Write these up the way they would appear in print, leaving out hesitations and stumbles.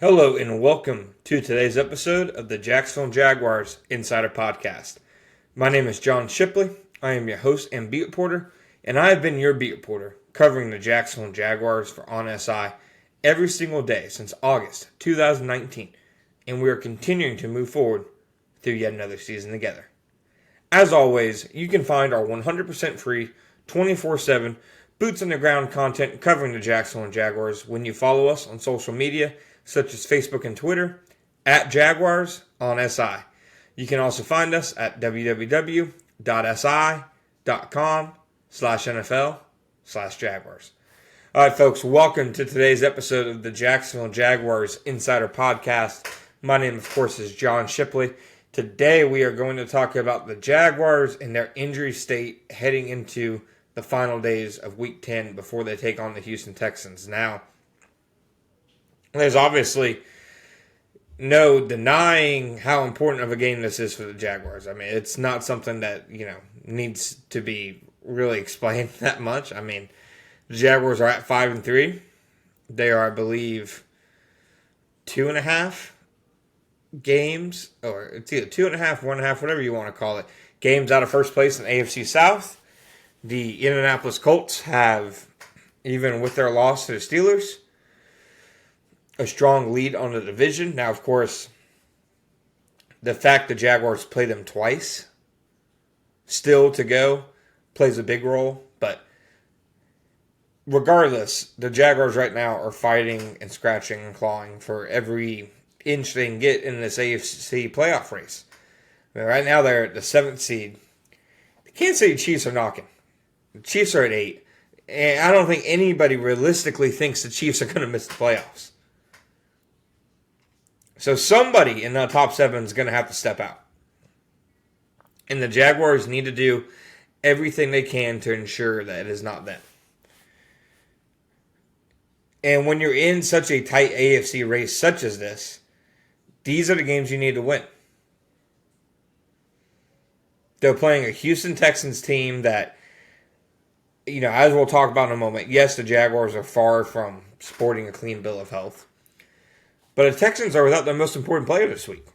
Hello and welcome to today's episode of the Jacksonille Jaguars Insider Podcast. My name is John Shipley. I am your host and beat reporter, and I have been your beat reporter covering the Jacksonille Jaguars for OnSI every single day since August 2019, and we are continuing to move forward through yet another season together. As always, you can find our 100% free, 24/7, boots on the ground content covering the Jacksonille Jaguars when you follow us on social media such as Facebook and Twitter, at Jaguars on SI. You can also find us at www.si.com/NFL/Jaguars. All right, folks, welcome to today's episode of the Jacksonille Jaguars Insider Podcast. My name, of course, is John Shipley. Today, we are going to talk about the Jaguars and their injury state heading into the final days of Week 10 before they take on the Houston Texans. Now, there's obviously no denying how important of a game this is for the Jaguars. I mean, it's not something that, needs to be really explained that much. I mean, the Jaguars are at 5-3. They are, I believe, 2.5 games, or it's either 2.5, 1.5, whatever you want to call it, games out of first place in AFC South. The Indianapolis Colts have, even with their loss to the Steelers, a strong lead on the division. Now, of course, the fact the Jaguars play them twice still to go plays a big role. But regardless, the Jaguars right now are fighting and scratching and clawing for every inch they can get in this AFC playoff race. I mean, right now they're at the 7th seed. The Kansas City Chiefs are knocking. The Chiefs are at 8. And I don't think anybody realistically thinks the Chiefs are going to miss the playoffs. So somebody in the top 7 is going to have to step out. And the Jaguars need to do everything they can to ensure that it is not them. And when you're in such a tight AFC race such as this, these are the games you need to win. They're playing a Houston Texans team that, as we'll talk about in a moment, yes, the Jaguars are far from sporting a clean bill of health. But the Texans are without their most important player this week.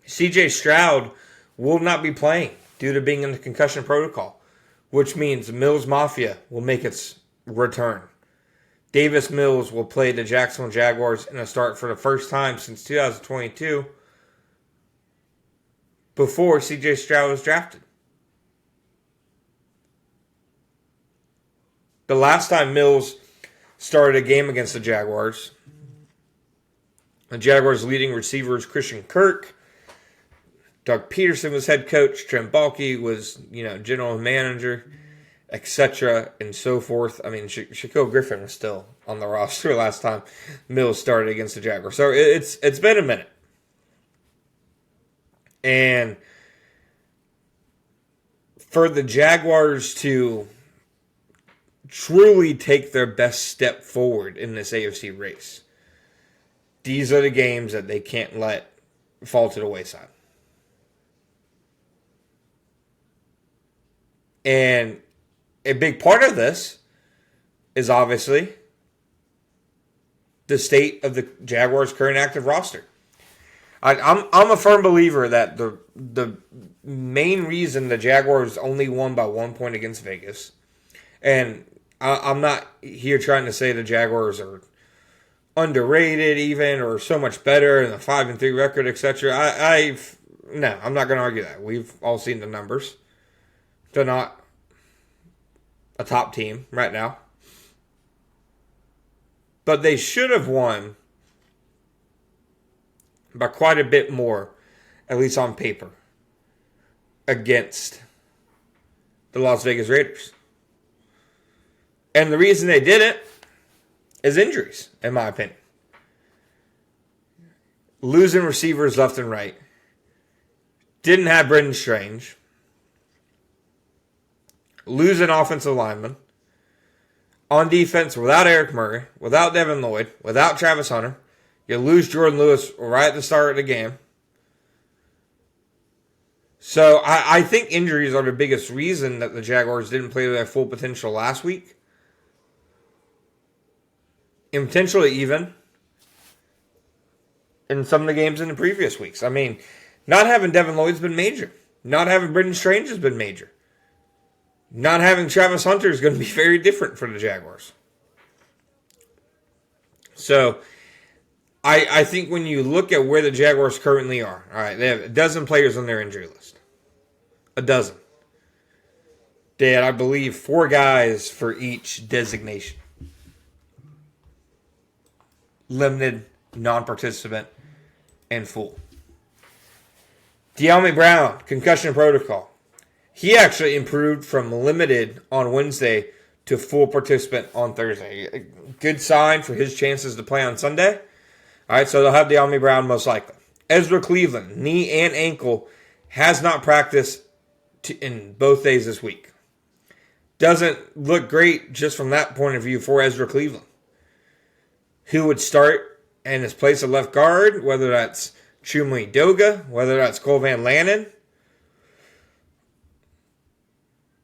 C.J. Stroud will not be playing due to being in the concussion protocol, which means Mills Mafia will make its return. Davis Mills will play the Jacksonville Jaguars in a start for the first time since 2022 before C.J. Stroud was drafted. The last time Mills started a game against the Jaguars, the Jaguars' leading receivers Christian Kirk, Doug Peterson was head coach, Trent Baalke was, general manager, etc., and so forth. I mean, Shaquille Griffin was still on the roster last time Mills started against the Jaguars. So it's been a minute. And for the Jaguars to truly take their best step forward in this AFC race, these are the games that they can't let fall to the wayside. And a big part of this is obviously the state of the Jaguars' current active roster. I'm a firm believer that the main reason the Jaguars only won by 1 point against Vegas, and I'm not here trying to say the Jaguars are underrated even or so much better in the 5-3 record, etc. No, I'm not going to argue that. We've all seen the numbers. They're not a top team right now. But they should have won by quite a bit more, at least on paper, against the Las Vegas Raiders. And the reason they didn't is injuries, in my opinion. Losing receivers left and right. Didn't have Brendan Strange. Losing offensive linemen. On defense, without Eric Murray, without Devin Lloyd, without Travis Hunter. You lose Jordan Lewis right at the start of the game. So I think injuries are the biggest reason that the Jaguars didn't play to their full potential last week. and potentially even in some of the games in the previous weeks. I mean, not having Devin Lloyd's been major. Not having Brendan Strange has been major. Not having Travis Hunter is going to be very different for the Jaguars. So, I think when you look at where the Jaguars currently are, all right, they have a dozen players on their injury list. A dozen. They had, I believe, 4 guys for each designation. Limited, non-participant, and full. De'Ami Brown, concussion protocol. He actually improved from limited on Wednesday to full participant on Thursday. A good sign for his chances to play on Sunday. All right, so they'll have De'Ami Brown most likely. Ezra Cleveland, knee and ankle, has not practiced in both days this week. Doesn't look great just from that point of view for Ezra Cleveland, who would start in his place of left guard, whether that's Chumley Doga, whether that's Cole Van Lanen,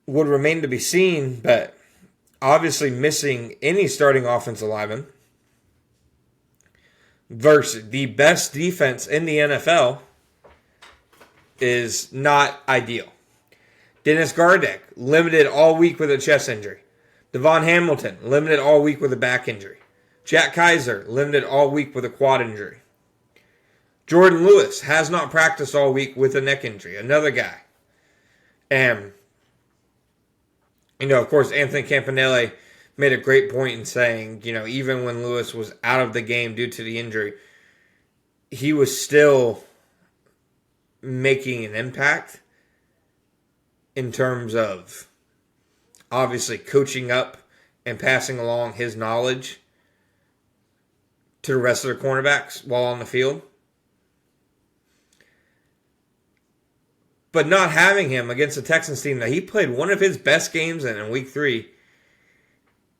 would remain to be seen, but obviously missing any starting offensive lineman versus the best defense in the NFL is not ideal. Dennis Gardeck, limited all week with a chest injury. Devon Hamilton, limited all week with a back injury. Jack Kaiser, limited all week with a quad injury. Jordan Lewis has not practiced all week with a neck injury. Another guy. And, of course, Anthony Campanile made a great point in saying, even when Lewis was out of the game due to the injury, he was still making an impact in terms of obviously coaching up and passing along his knowledge to the rest of the cornerbacks while on the field. But not having him against the Texans team that he played one of his best games in week 3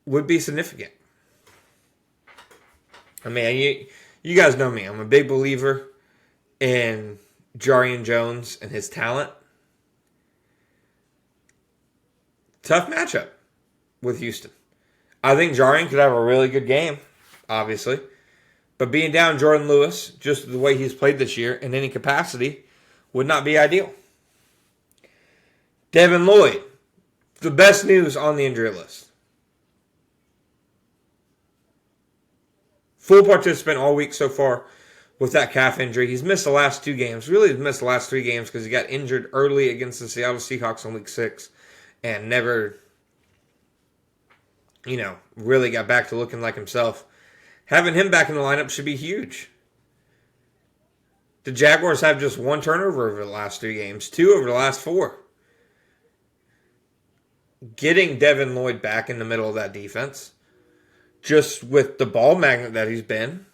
would be significant. I mean, you guys know me. I'm a big believer in Jarian Jones and his talent. Tough matchup with Houston. I think Jarian could have a really good game, obviously. But being down Jordan Lewis, just the way he's played this year in any capacity, would not be ideal. Devin Lloyd, the best news on the injury list. Full participant all week so far with that calf injury. He's missed the last 2 games. Really, he's missed the last 3 games because he got injured early against the Seattle Seahawks in week 6 and never, really got back to looking like himself. Having him back in the lineup should be huge. The Jaguars have just 1 turnover over the last 3 games, 2 over the last 4. Getting Devin Lloyd back in the middle of that defense, just with the ball magnet that he's been,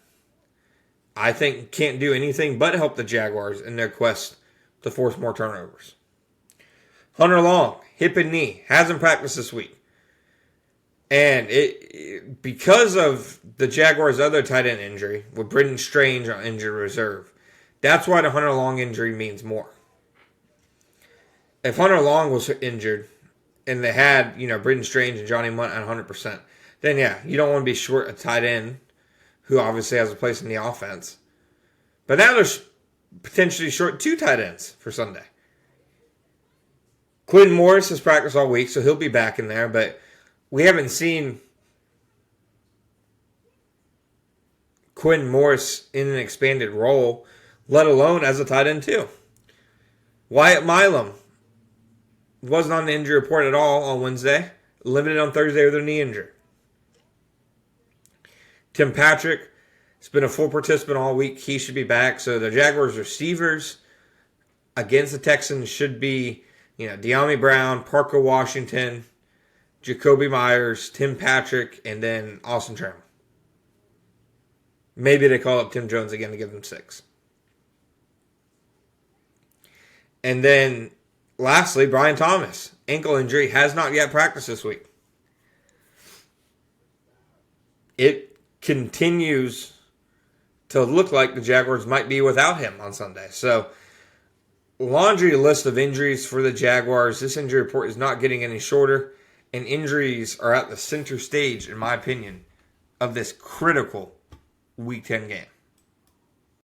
I think can't do anything but help the Jaguars in their quest to force more turnovers. Hunter Long, hip and knee, hasn't practiced this week. And because of the Jaguars' other tight end injury, with Brendan Strange on injured reserve, that's why the Hunter Long injury means more. If Hunter Long was injured, and they had, Brendan Strange and Johnny Munt at 100%, then yeah, you don't want to be short a tight end who obviously has a place in the offense. But now they're potentially short 2 tight ends for Sunday. Quinn Morris has practiced all week, so he'll be back in there, but we haven't seen Quinn Morris in an expanded role, let alone as a tight end too. Wyatt Milam wasn't on the injury report at all on Wednesday. Limited on Thursday with a knee injury. Tim Patrick has been a full participant all week. He should be back. So the Jaguars receivers against the Texans should be, De'Ami Brown, Parker Washington, Jacoby Myers, Tim Patrick, and then Austin Trammell. Maybe they call up Tim Jones again to give them 6. And then lastly, Brian Thomas, ankle injury, has not yet practiced this week. It continues to look like the Jaguars might be without him on Sunday. So, laundry list of injuries for the Jaguars. This injury report is not getting any shorter, and injuries are at the center stage, in my opinion, of this critical Week 10 game.